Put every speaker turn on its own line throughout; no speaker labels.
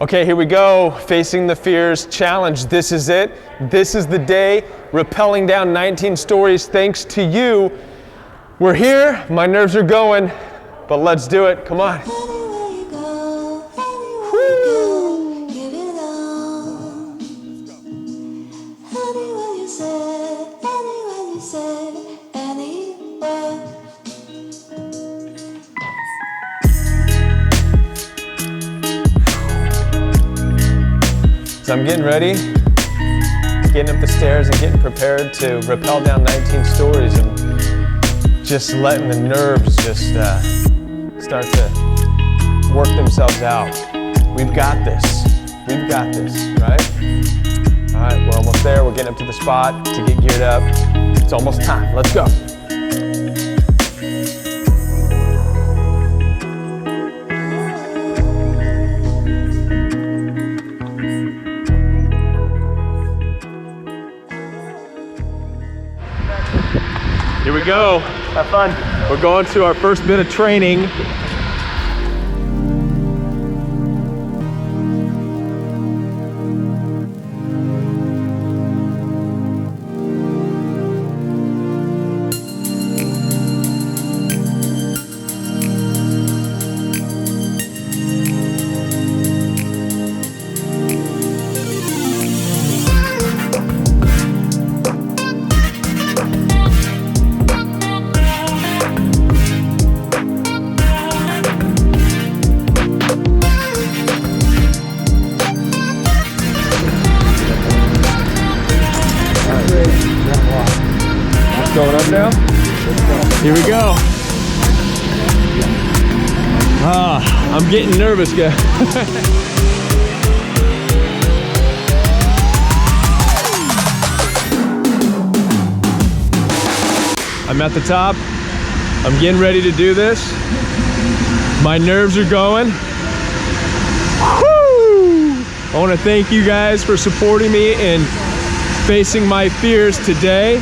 Okay, here we go. Facing the Fears Challenge. This is it. This is the day. Rappelling down 19 stories thanks to you. We're here. My nerves are going, but let's do it. Come on. So I'm getting ready, getting up the stairs and getting prepared to rappel down 19 stories and just letting the nerves just start to work themselves out. We've got this. We've got this, right? All right, we're almost there. We're getting up to the spot to get geared up. It's almost time. Let's go. Here we go. Have fun. We're going to our first bit of training. Going up now? Here we go. I'm getting nervous, guys. I'm at the top. I'm getting ready to do this. My nerves are going. Woo! I want to thank you guys for supporting me in facing my fears today.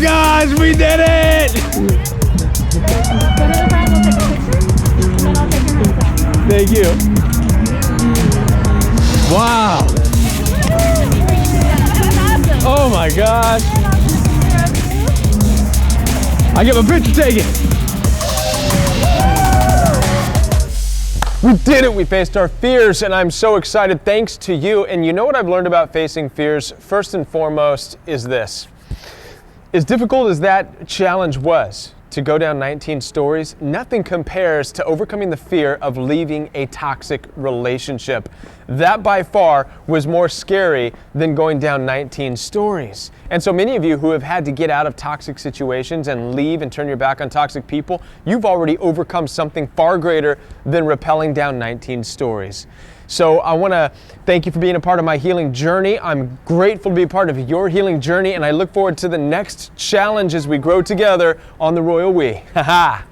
Guys, we did it! Thank you. Wow. Oh my gosh. I get my picture taken. We did it. We faced our fears, and I'm so excited thanks to you. And you know what I've learned about facing fears, first and foremost, is this. As difficult as that challenge was, to go down 19 stories, nothing compares to overcoming the fear of leaving a toxic relationship. That by far was more scary than going down 19 stories. And so many of you who have had to get out of toxic situations and leave and turn your back on toxic people, you've already overcome something far greater than rappelling down 19 stories. So I want to thank you for being a part of my healing journey. I'm grateful to be a part of your healing journey, and I look forward to the next challenge as we grow together on the Royal We. Ha ha!